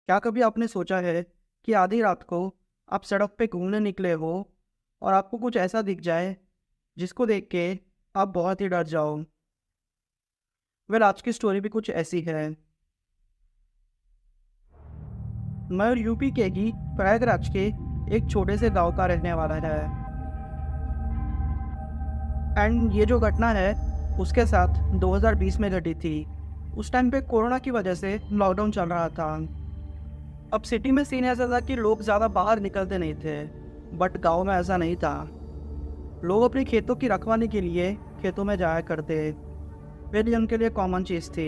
क्या कभी आपने सोचा है कि आधी रात को आप सड़क पे घूमने निकले हो और आपको कुछ ऐसा दिख जाए जिसको देख के आप बहुत ही डर जाओ। आज की स्टोरी भी कुछ ऐसी है। मयूर यूपी के ही प्रयागराज के एक छोटे से गांव का रहने वाला है। एंड ये जो घटना है उसके साथ 2020 में घटी थी। उस टाइम पे कोरोना की वजह से लॉकडाउन चल रहा था। अब सिटी में सीन ऐसा था कि लोग ज़्यादा बाहर निकलते नहीं थे, बट गांव में ऐसा नहीं था। लोग अपने खेतों की रखवाली के लिए खेतों में जाया करते। वे लिए उनके लिए कॉमन चीज़ थी।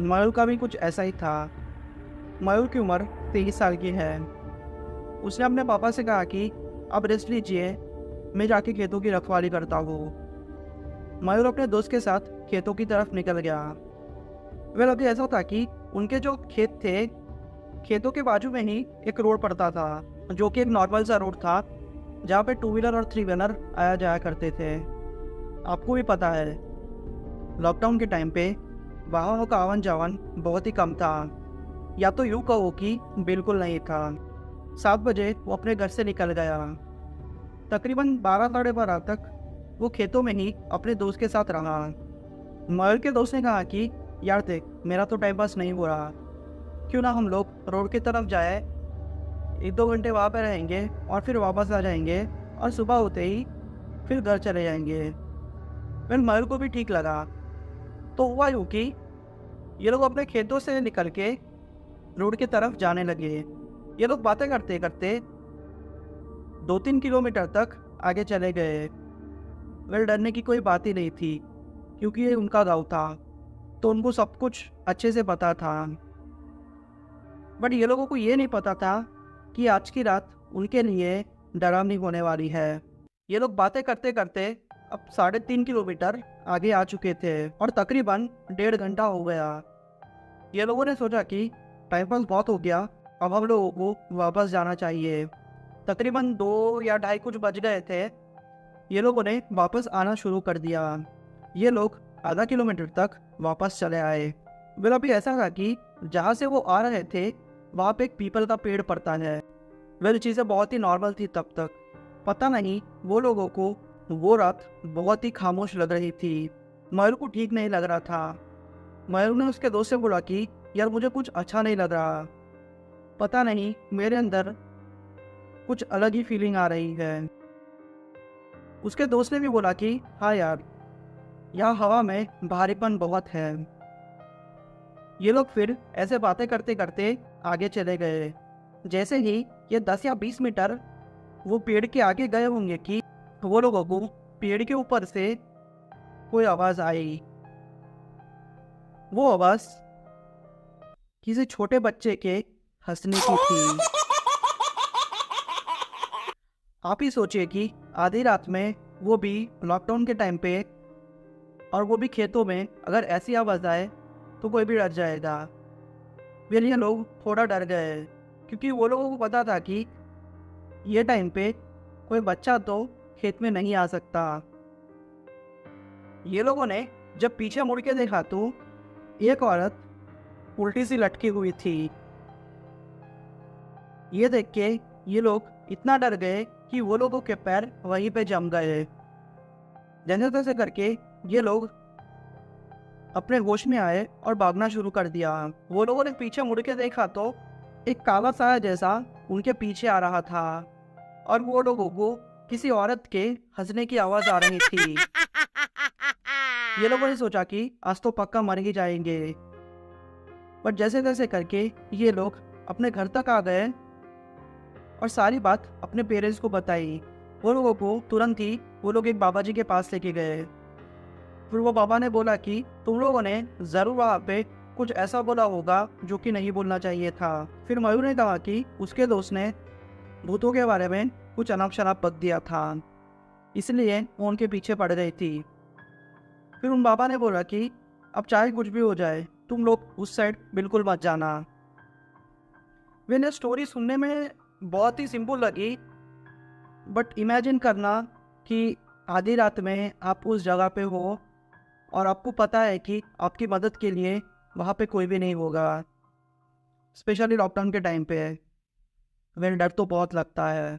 मयूर का भी कुछ ऐसा ही था। मयूर की उम्र 23 साल की है। उसने अपने पापा से कहा कि अब रेस्ट लीजिए, मैं जाके खेतों की रखवाली करता हूँ। मयूर अपने दोस्त के साथ खेतों की तरफ निकल गया। अभी ऐसा था कि उनके जो खेत थे, खेतों के बाजू में ही एक रोड पड़ता था, जो कि एक नॉर्मल सा रोड था जहाँ पे टू व्हीलर और थ्री व्हीलर आया जाया करते थे। आपको भी पता है, लॉकडाउन के टाइम पे वाहनों का आवन जावन बहुत ही कम था, या तो यूँ कहो कि बिल्कुल नहीं था। 7 बजे वो अपने घर से निकल गया। तकरीबन 12 साढ़े 12 तक वो खेतों में ही अपने दोस्त के साथ रहा। मयूर के दोस्त ने कहा कि यार देख, मेरा तो टाइम पास नहीं हो रहा, क्यों ना हम लोग रोड की तरफ जाए, 1-2 घंटे वहाँ पे रहेंगे और फिर वापस आ जाएंगे और सुबह होते ही फिर घर चले जाएंगे। फिर मयूर को भी ठीक लगा। तो हुआ यूँ कि ये लोग अपने खेतों से निकल के रोड की तरफ जाने लगे। ये लोग बातें करते करते 2-3 किलोमीटर तक आगे चले गए। डरने की कोई बात ही नहीं थी, क्योंकि ये उनका गाँव था, तो उनको सब कुछ अच्छे से पता था। बट ये लोगों को ये नहीं पता था कि आज की रात उनके लिए डरावनी होने वाली है। ये लोग बातें करते करते अब 3.5 किलोमीटर आगे आ चुके थे और तकरीबन 1.5 घंटा हो गया। ये लोगों ने सोचा कि टाइम पास बहुत हो गया, अब हम लोगों को वापस जाना चाहिए। तकरीबन 2 या 2:30 कुछ बज गए थे। ये लोगों ने वापस आना शुरू कर दिया। ये लोग आधा किलोमीटर तक वापस चले आए। अभी ऐसा था कि जहाँ से वो आ रहे थे वहाँ पे एक पीपल का पेड़ पड़ता है। चीज़ें बहुत ही नॉर्मल थी तब तक। पता नहीं वो लोगों को वो रात बहुत ही खामोश लग रही थी। मयूर को ठीक नहीं लग रहा था। मयूर ने उसके दोस्त से बोला कि यार मुझे कुछ अच्छा नहीं लग रहा, पता नहीं मेरे अंदर कुछ अलग ही फीलिंग आ रही है। उसके दोस्त ने भी बोला कि हाँ यार, यहाँ हवा में भारीपन बहुत है। ये लोग फिर ऐसे बातें करते करते आगे चले गए। जैसे ही ये 10 या 20 मीटर वो पेड़ के आगे गए होंगे कि वो लोगों को पेड़ के ऊपर से कोई आवाज आई। वो आवाज किसी छोटे बच्चे के हंसने की थी। आप ही सोचिए कि आधी रात में, वो भी लॉकडाउन के टाइम पे, और वो भी खेतों में, अगर ऐसी आवाज आए तो कोई भी डर जाएगा। ये लोग थोड़ा डर गए, क्योंकि वो लोगों को पता था कि ये टाइम पे कोई बच्चा तो खेत में नहीं आ सकता। ये लोगों ने जब पीछे मुड़ के देखा तो एक औरत उल्टी सी लटकी हुई थी। ये देख के ये लोग इतना डर गए कि वो लोगों के पैर वहीं पे जम गए। जैसे तैसे करके ये लोग अपने होश में आए और भागना शुरू कर दिया। वो लोगों ने पीछे मुड़ के देखा तो एक काला साया जैसा उनके पीछे आ रहा था, और वो लोगों को किसी औरत के हंसने की आवाज आ रही थी। ये लोगों ने सोचा कि आज तो पक्का मर ही जाएंगे। पर जैसे तैसे करके ये लोग अपने घर तक आ गए और सारी बात अपने पेरेंट्स को बताई। वो लोगों को तुरंत ही वो लोग एक बाबा जी के पास लेके गए। फिर वो बाबा ने बोला कि तुम लोगों ने ज़रूर वहाँ पे कुछ ऐसा बोला होगा जो कि नहीं बोलना चाहिए था। फिर मयूर ने कहा कि उसके दोस्त ने भूतों के बारे में कुछ अनाप शनाप बक दिया था, इसलिए वो उनके पीछे पड़ गई थी। फिर उन बाबा ने बोला कि अब चाहे कुछ भी हो जाए, तुम लोग उस साइड बिल्कुल मत जाना। मैंने स्टोरी सुनने में बहुत ही सिंपल लगी, बट इमेजिन करना कि आधी रात में आप उस जगह पे हो और आपको पता है कि आपकी मदद के लिए वहाँ पे कोई भी नहीं होगा। स्पेशली लॉकडाउन के टाइम पे। वेल डर तो बहुत लगता है,